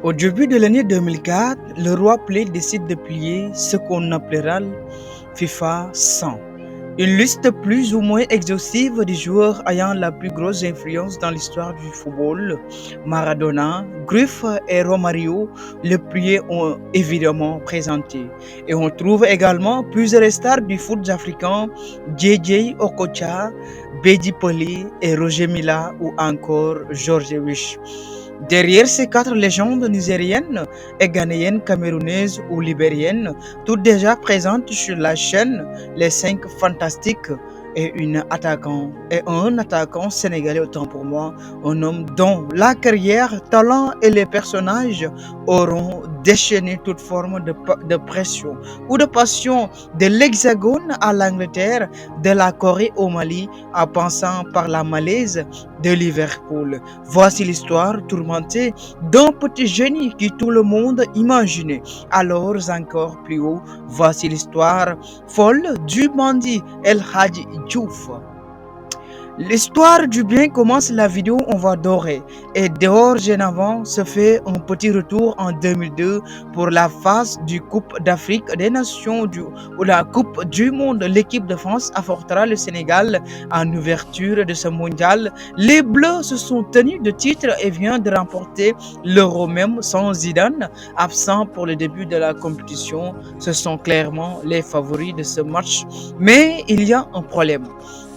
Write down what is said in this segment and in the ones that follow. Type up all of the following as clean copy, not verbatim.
Au début de l'année 2004, le roi Pelé décide de plier ce qu'on appellera FIFA 100, une liste plus ou moins exhaustive des joueurs ayant la plus grosse influence dans l'histoire du football. Maradona, Cruyff et Romario, le plié ont évidemment présenté. Et on trouve également plusieurs stars du foot africain, JJ Okocha, Bedi Pelé et Roger Mila ou encore George Wish. Derrière ces quatre légendes nigériennes et ghanéennes, camerounaises ou libériennes, toutes déjà présentes sur la chaîne, les 5 fantastiques et un attaquant sénégalais autant pour moi, un homme dont la carrière, talent et les personnages auront déchaîné toute forme de pression ou de passion de l'Hexagone à l'Angleterre, de la Corée au Mali, en passant par la Malaise de Liverpool. Voici l'histoire tourmentée d'un petit génie qui tout le monde imaginait. Alors encore plus haut, voici l'histoire folle du bandit El Hadji Diouf. L'histoire du bien commence la vidéo, on va dorer. Et dorénavant se fait un petit retour en 2002 pour la phase du Coupe d'Afrique des Nations ou la Coupe du Monde. L'équipe de France affrontera le Sénégal en ouverture de ce mondial. Les Bleus se sont tenus de titre et viennent de remporter l'Euro même sans Zidane, absent pour le début de la compétition. Ce sont clairement les favoris de ce match. Mais il y a un problème.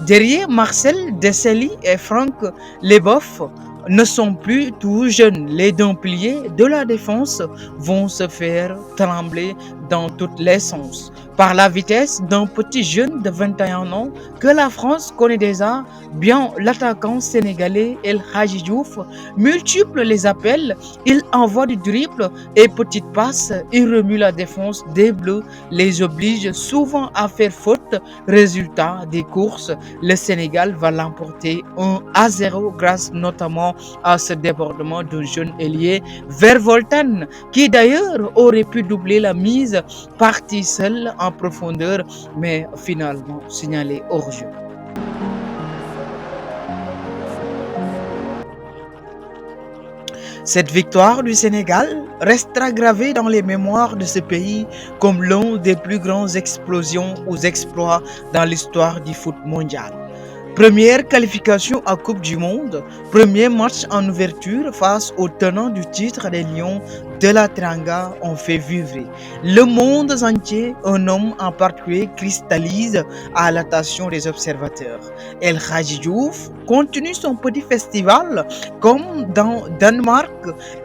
Derrière Marcel Desailly et Franck Leboeuf ne sont plus tout jeunes. Les deux piliers de la défense vont se faire trembler dans tous les sens par la vitesse d'un petit jeune de 21 ans que la France connaît déjà bien. L'attaquant sénégalais El Hadji Diouf multiplie les appels, il envoie du dribble et petite passe, il remue la défense des Bleus, les oblige souvent à faire faute. Résultat des courses, le Sénégal va l'emporter 1-0 grâce notamment à ce débordement d'un jeune ailier Vervoltan qui d'ailleurs aurait pu doubler la mise, parti seul en profondeur mais finalement signalé hors jeu. Cette victoire du Sénégal restera gravée dans les mémoires de ce pays comme l'un des plus grandes explosions ou exploits dans l'histoire du foot mondial. Première qualification à Coupe du Monde, premier match en ouverture face au tenant du titre des Lions de la Teranga ont fait vivre le monde entier. Un homme en particulier cristallise à l'attention des observateurs. El Hadji Diouf continue son petit festival comme dans Danemark,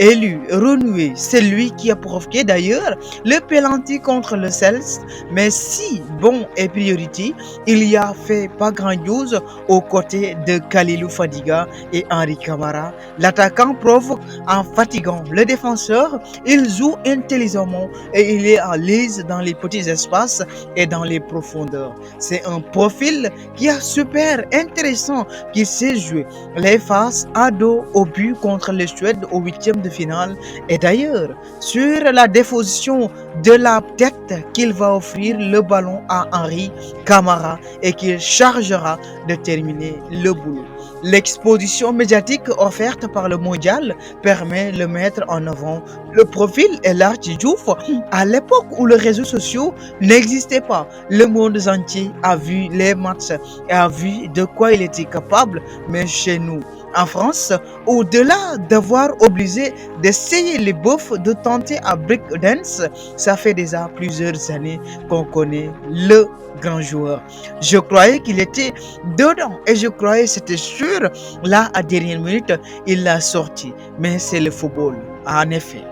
élu, renoué. C'est lui qui a provoqué d'ailleurs le penalty contre le Celtic, mais si bon et priorité, il y a fait pas grandiose aux côtés de Khalilou Fadiga et Henri Camara. L'attaquant provoque en fatigant le défenseur, il joue intelligemment et il est à l'aise dans les petits espaces et dans les profondeurs. C'est un profil qui est super intéressant, qui sait jouer les faces à dos au but contre les Suède au huitième de finale. Et d'ailleurs, sur la déposition de la tête qu'il va offrir le ballon à Henri Camara et qu'il chargera de terminer le boulot. L'exposition médiatique offerte par le mondial permet de mettre en avant le profil El Hadji Diouf à l'époque où les réseaux sociaux n'existaient pas. Le monde entier a vu les matchs et a vu de quoi il était capable, mais chez nous, en France, au-delà d'avoir obligé d'essayer les bofs de tenter à breakdance, ça fait déjà plusieurs années qu'on connaît le grand joueur. Je croyais qu'il était dedans et je croyais que c'était sûr. Là, à dernière minute, il l'a sorti. Mais c'est le football, en effet.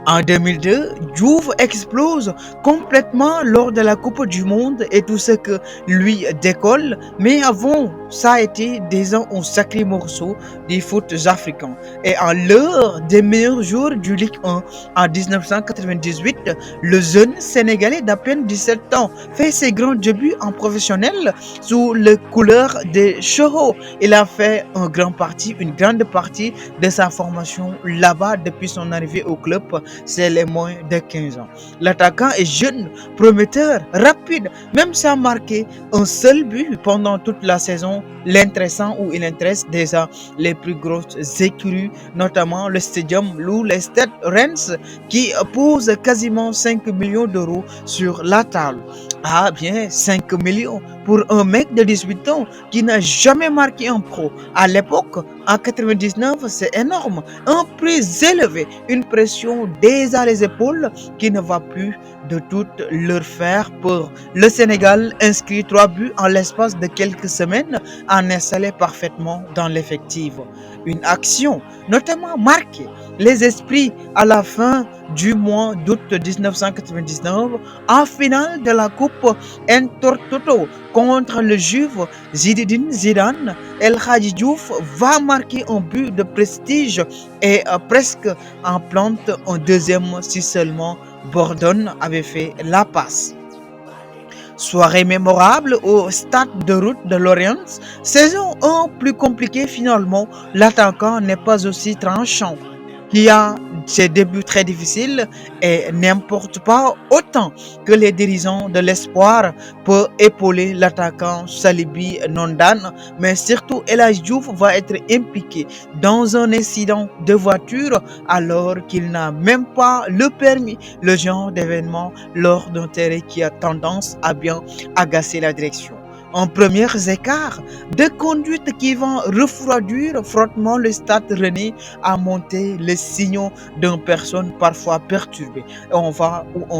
En 2002, Diouf explose complètement lors de la Coupe du Monde et tout ce que lui décolle. Mais avant, ça a été déjà un sacré morceau des foot africains. Et en l'heure des meilleurs jours du Ligue 1, en 1998, le jeune Sénégalais d'à peine 17 ans fait ses grands débuts en professionnel sous les couleurs des Choro. Il a fait une grande partie de sa formation là-bas depuis son arrivée au club c'est les moins de 15 ans. L'attaquant est jeune, prometteur, rapide, même sans marquer un seul but pendant toute la saison, l'intéressant où il intéresse déjà les plus grosses écuries, notamment le Stadium ou les Stade Reims, qui pose quasiment 5 millions d'euros sur la table. Ah bien, 5 millions pour un mec de 18 ans qui n'a jamais marqué un pro. À l'époque, en 99, c'est énorme. Un prix élevé, une pression déjà les épaules qui ne va plus de toutes leur faire peur. Le Sénégal inscrit 3 buts en l'espace de quelques semaines en installé parfaitement dans l'effectif. Une action notamment marquée les esprits à la fin du mois d'août 1999 en finale de la Coupe Intertoto contre le Juve Zinedine Zidane. El Hadji Diouf va marquer un but de prestige et presque en plante un deuxième si seulement Bordon avait fait la passe. Soirée mémorable au stade de route de Lorient. Saison 1 plus compliquée finalement, l'attaquant n'est pas aussi tranchant. Qui a ses débuts très difficiles et n'importe pas autant que les dirigeants de l'espoir peuvent épauler l'attaquant Salibi Nondan, mais surtout El Hadji Diouf va être impliqué dans un incident de voiture alors qu'il n'a même pas le permis, le genre d'événement lors d'un terrain qui a tendance à bien agacer la direction. En premiers écarts de conduite qui vont refroidir frottement le stade René à monter les signaux d'une personne parfois perturbée. Et on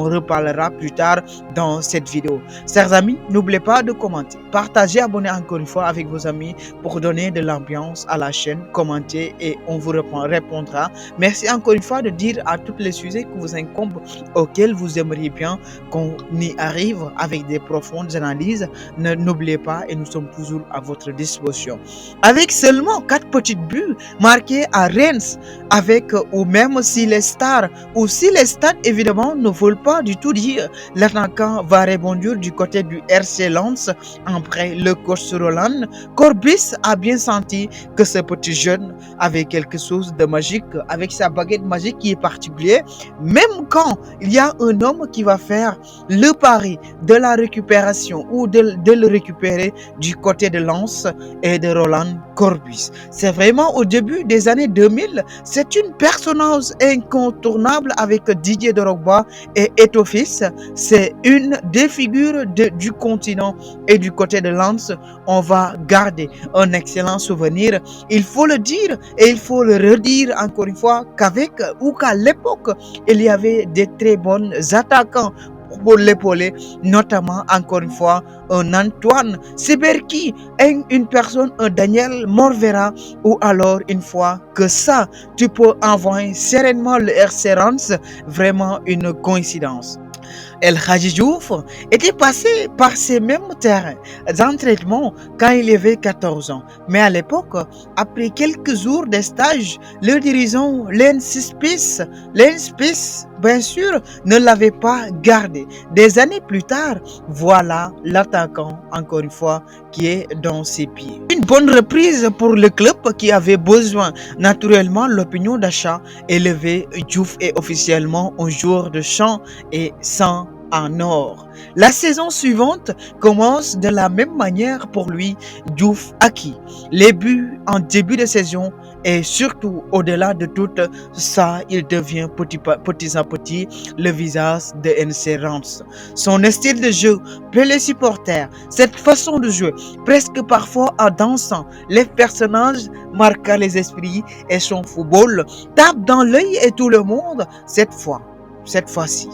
reparlera plus tard dans cette vidéo. Chers amis, n'oubliez pas de commenter, partager, abonner encore une fois avec vos amis pour donner de l'ambiance à la chaîne, commenter et on vous répondra. Merci encore une fois de dire à tous les sujets qui vous incombent, auxquels vous aimeriez bien qu'on y arrive avec des profondes analyses. N'oubliez pas et nous sommes toujours à votre disposition. Avec seulement 4 petits buts marqués à Reims, avec ou même si les stars ou si les stades évidemment ne veulent pas du tout dire, l'attaquant va rebondir du côté du RC Lens après le coach Roland. Corbis a bien senti que ce petit jeune avait quelque chose de magique, avec sa baguette magique qui est particulière, même quand il y a un homme qui va faire le pari de la récupération ou de le récupérer du côté de Lens et de Roland Corbis. C'est vraiment au début des années 2000, c'est une personnage incontournable avec Didier Drogba et Eto'o, c'est une des figures du continent et du côté de Lens, on va garder un excellent souvenir. Il faut le dire et il faut le redire encore une fois qu'avec ou qu'à l'époque, il y avait des très bons attaquants pour l'épauler, notamment encore une fois un Antoine Seberki, une personne, un Daniel Morvera, ou alors une fois que ça, tu peux envoyer sereinement le RC Reims, vraiment une coïncidence. El Hadji Diouf était passé par ces mêmes terrains d'entraînement quand il avait 14 ans. Mais à l'époque, après quelques jours de stage, le dirigeant Lens Spies, bien sûr, ne l'avait pas gardé. Des années plus tard, voilà l'attaquant, encore une fois, qui est dans ses pieds. Une bonne reprise pour le club qui avait besoin. Naturellement, l'opinion d'achat élevée, Diouf est officiellement un joueur de champ et sans en or. La saison suivante commence de la même manière pour lui, Diouf acquis les buts en début de saison et surtout au-delà de tout ça, il devient petit à petit le visage de NC Reims. Son style de jeu plaît les supporters, cette façon de jouer, presque parfois en dansant, les personnages marquent les esprits et son football tape dans l'œil et tout le monde cette fois-ci.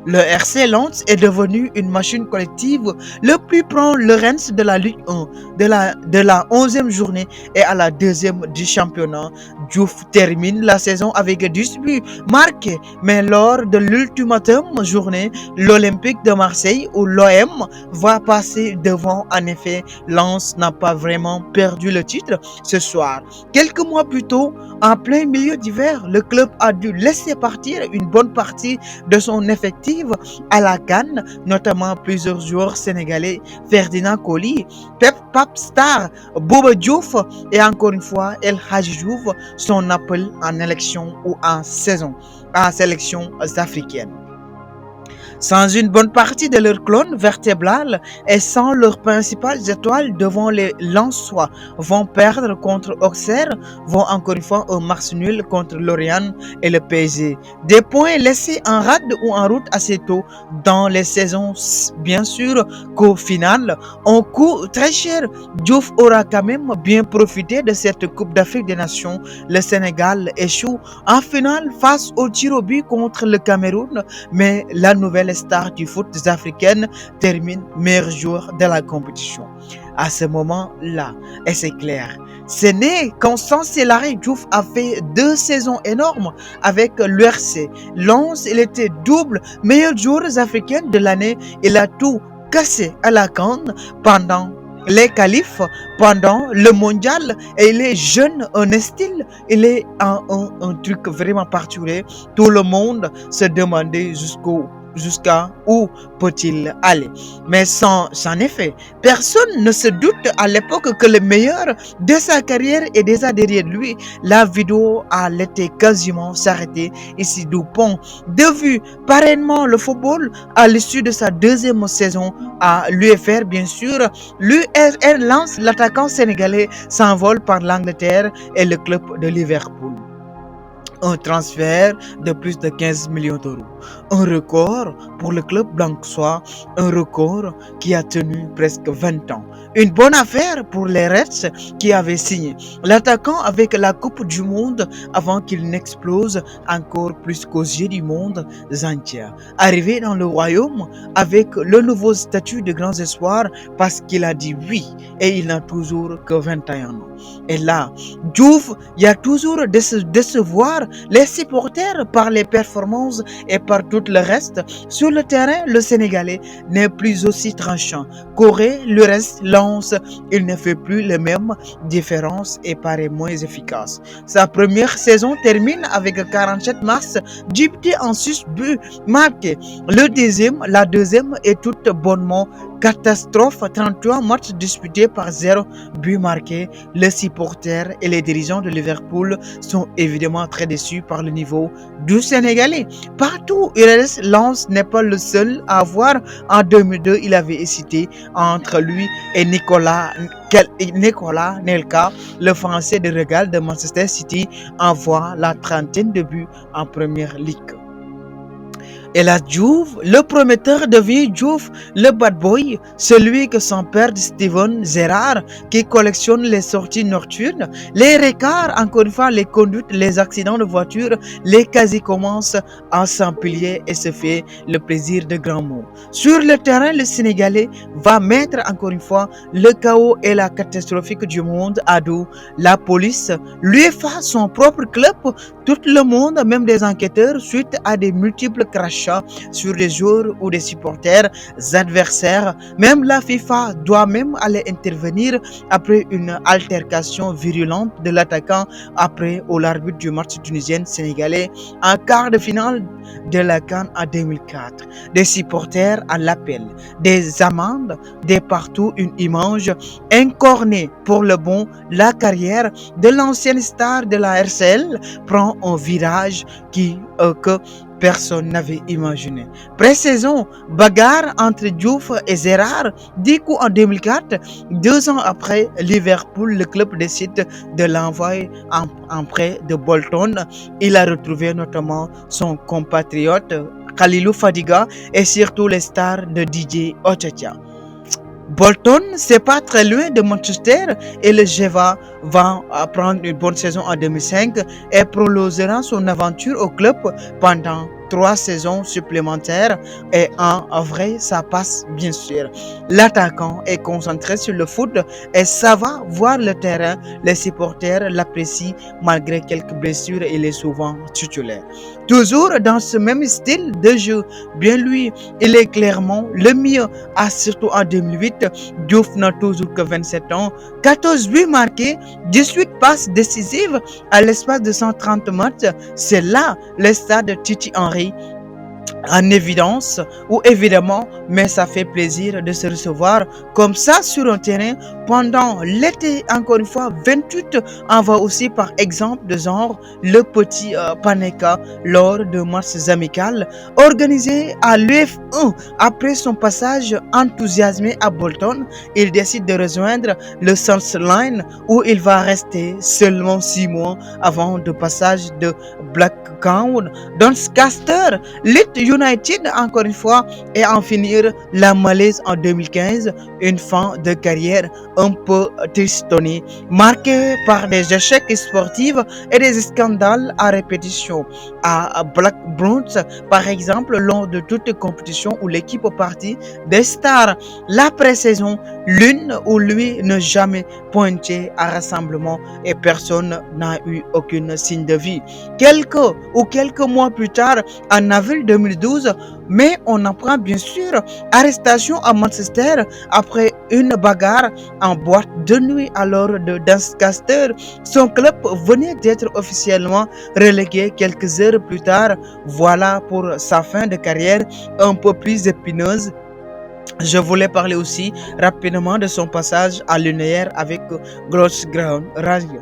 Le RC Lens est devenu une machine collective. Le plus prend le Reims de la Ligue 1 de la 11e journée et à la 2e du championnat. Diouf termine la saison avec 10 buts marqués, mais lors de l'ultimatum journée, l'Olympique de Marseille ou l'OM va passer devant. En effet, Lens n'a pas vraiment perdu le titre ce soir. Quelques mois plus tôt, en plein milieu d'hiver, le club a dû laisser partir une bonne partie de son effectif arrivent à la CAN, notamment plusieurs joueurs sénégalais, Ferdinand Coly, Pep Papstar, Boba Diouf et encore une fois El Hadji Diouf sont appelés en élection ou en sélection africaine. Sans une bonne partie de leur colonne vertébrale et sans leurs principales étoiles devant les Lensois, vont perdre contre Auxerre, vont encore une fois un match nul contre Lorient et le PSG. Des points laissés en rade ou en route assez tôt dans les saisons, bien sûr qu'au final, on coûte très cher. Diouf aura quand même bien profité de cette Coupe d'Afrique des Nations. Le Sénégal échoue en finale face au tir au but contre le Cameroun, mais la nouvelle star du foot africaine termine meilleur joueur de la compétition. À ce moment-là, et c'est clair, ce n'est qu'en Sansélari Diouf a fait 2 saisons énormes avec l'URC. Lens, il était double meilleur joueur africain de l'année. Il a tout cassé à la canne pendant les qualifs, pendant le mondial, et il est jeune, un style, il est un truc vraiment particulier. Tout le monde se demandait jusqu'à où peut-il aller. Mais sans effet, personne ne se doute à l'époque que le meilleur de sa carrière est déjà derrière lui. La vidéo a laissé quasiment s'arrêter ici du pont. De vue pareillement le football à l'issue de sa 2e saison à l'UFR, bien sûr, l'URR Lens, l'attaquant sénégalais, s'envole par l'Angleterre et le club de Liverpool. Un transfert de plus de 15 millions d'euros. Un record pour le club blancois, un record qui a tenu presque 20 ans. Une bonne affaire pour les Reds qui avaient signé l'attaquant avec la Coupe du Monde avant qu'il n'explose encore plus qu'aux yeux du monde entier. Arrivé dans le royaume avec le nouveau statut de grand espoir parce qu'il a dit oui et il n'a toujours que 21 ans. Et là, Diouf, il y a toujours de se décevoir les supporters par les performances et par tout le reste. Sur le terrain, le Sénégalais n'est plus aussi tranchant. Corée, le reste lance, il ne fait plus les mêmes différences et paraît moins efficace. Sa première saison termine avec 47 matchs, 10 buts en 6 buts marqués. La deuxième est toute bonnement catastrophe, 33 matchs disputés par 0 but marqué. Les supporters et les dirigeants de Liverpool sont évidemment très déçus par le niveau du Sénégalais. Partout, Lens n'est pas le seul à avoir. En 2002, il avait hésité entre lui et Nicolas Nelka, le Français de Regal de Manchester City, envoie la trentaine de buts en Première Ligue. Et là, Diouf, le prometteur devient Diouf, le bad boy, celui que son père Steven Gerrard, qui collectionne les sorties nocturnes, les recarts, encore une fois, les conduites, les accidents de voiture, les quasi commencent à s'empiler et se fait le plaisir de grands mots. Sur le terrain, le Sénégalais va mettre encore une fois le chaos et la catastrophique du monde à dos. La police, l'UEFA, son propre club, tout le monde, même des enquêteurs, suite à des multiples crashs sur des joueurs ou des supporters adversaires. Même la FIFA doit même aller intervenir après une altercation virulente de l'attaquant après au l'arbitre du match tunisien-sénégalais en quart de finale de la CAN en 2004. Des supporters à l'appel, des amendes, des partout une image incornée pour le bon. La carrière de l'ancienne star de la RCL prend un virage que personne n'avait imaginé. Pré-saison, bagarre entre Diouf et Gerrard, 10 coups en 2004. 2 ans après, Liverpool, le club décide de l'envoyer en prêt de Bolton. Il a retrouvé notamment son compatriote Khalilou Fadiga et surtout les stars de DJ Ochacha. Bolton, c'est pas très loin de Manchester et le Geva va prendre une bonne saison en 2005 et prolongera son aventure au club pendant 3 saisons supplémentaires et en vrai, ça passe bien sûr. L'attaquant est concentré sur le foot et ça va voir le terrain. Les supporters l'apprécient malgré quelques blessures et il est souvent titulaire. Toujours dans ce même style de jeu, bien lui, il est clairement le mieux, surtout en 2008. Diouf n'a toujours que 27 ans, 14 buts marqués, 18 passes décisives à l'espace de 130 matchs. C'est là le stade de Titi Henry en évidence ou évidemment, mais ça fait plaisir de se recevoir comme ça sur un terrain pendant l'été. Encore une fois, 28 en va aussi par exemple de genre le petit Paneka lors de matchs amicales organisés à l'UF1. Après son passage enthousiasmé à Bolton, il décide de rejoindre le Sunderland où il va rester seulement 6 mois avant le passage de Blackburn. Doncaster, Leeds United, encore une fois, et en finir la malaise en 2015, une fin de carrière un peu tristonnée, marquée par des échecs sportifs et des scandales à répétition. À Blackburn, par exemple, lors de toutes les compétitions où l'équipe partie des stars, la pré-saison, l'une ou lui ne jamais pointé à rassemblement et personne n'a eu aucun signe de vie. Quelques mois plus tard, en avril 2012, mais on apprend bien sûr arrestation à Manchester après une bagarre en boîte de nuit alors de Doncaster. Son club venait d'être officiellement relégué quelques heures plus tard. Voilà pour sa fin de carrière un peu plus épineuse. Je voulais parler aussi rapidement de son passage à l'UNR avec Grossground Radio.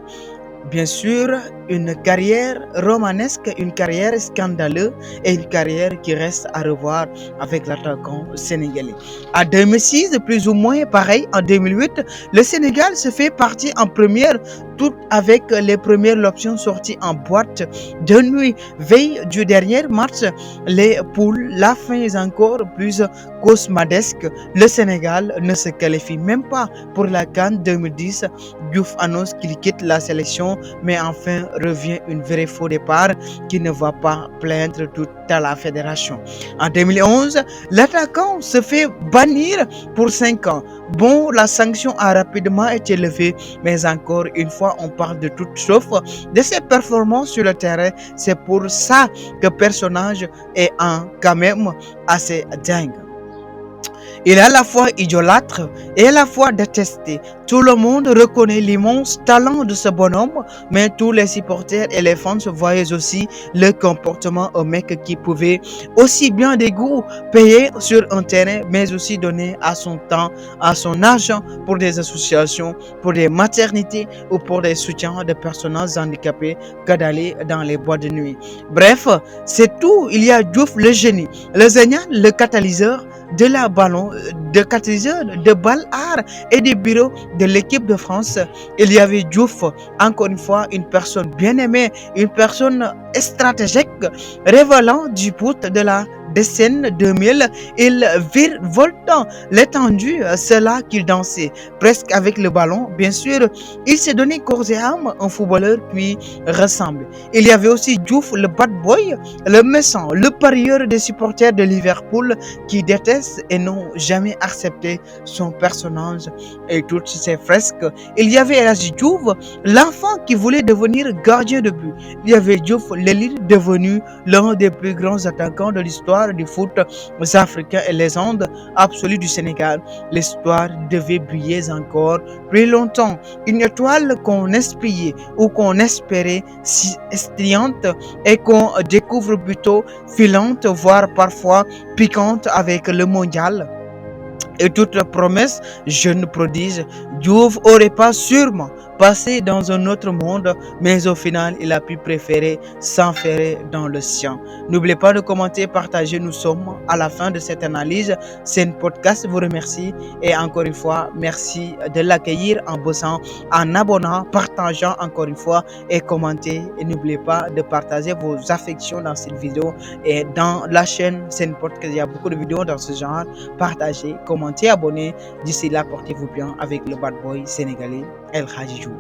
Bien sûr, une carrière romanesque, une carrière scandaleuse et une carrière qui reste à revoir avec l'attaquant sénégalais. En 2006, plus ou moins pareil, en 2008, le Sénégal se fait partie en première, tout avec les premières options sorties en boîte de nuit. Veille du dernier match, les poules, la fin est encore plus cauchemardesque. Le Sénégal ne se qualifie même pas pour la CAN 2010. Diouf annonce qu'il quitte la sélection, mais enfin revient une vraie faux départ qui ne va pas plaindre toute la fédération. En 2011, l'attaquant se fait bannir pour 5 ans. Bon, la sanction a rapidement été levée, mais encore une fois, on parle de tout sauf de ses performances sur le terrain. C'est pour ça que le personnage est quand même assez dingue. Il est à la fois idolâtre et à la fois détesté. Tout le monde reconnaît l'immense talent de ce bonhomme, mais tous les supporters et les fans voyaient aussi le comportement au mec qui pouvait aussi bien des goûts payer sur un terrain, mais aussi donner à son temps, à son argent pour des associations, pour des maternités ou pour des soutiens de personnes handicapées que d'aller dans les boîtes de nuit. Bref, c'est tout. Il y a Diouf le génie, le génial, le catalyseur de la ballon, de catalyseur, de balles art et des bureaux de l'équipe de France. Il y avait Diouf, encore une fois, une personne bien aimée, une personne stratégique, révélant du bout de la décennie 2000, il virevoltant l'étendue, c'est là qu'il dansait, presque avec le ballon, bien sûr. Il s'est donné corps et âme, un footballeur qui ressemble. Il y avait aussi Diouf, le bad boy, le méchant, le parieur des supporters de Liverpool qui détestent et n'ont jamais accepté son personnage et toutes ses fresques. Il y avait Elhadji Diouf, l'enfant qui voulait devenir gardien de but. Il y avait Diouf, l'élite devenu l'un des plus grands attaquants de l'histoire du foot africain et légende absolue du Sénégal. L'histoire devait briller encore plus longtemps. Une étoile qu'on espiait ou qu'on espérait si strillante et qu'on découvre plutôt filante, voire parfois piquante avec le mondial. Et toute promesse, jeune prodige, Diouf aurait pas sûrement passé dans un autre monde, mais au final, il a pu préférer s'enferrer dans le sien. N'oubliez pas de commenter, partager. Nous sommes à la fin de cette analyse. C'est un podcast vous remercie et encore une fois, merci de l'accueillir en bossant, en abonnant, partageant encore une fois et commenter. Et n'oubliez pas de partager vos affections dans cette vidéo et dans la chaîne. C'est un podcast, il y a beaucoup de vidéos dans ce genre. Partagez, commentez, abonnez. D'ici là, portez-vous bien avec le bad boy sénégalais Elhadji Diouf.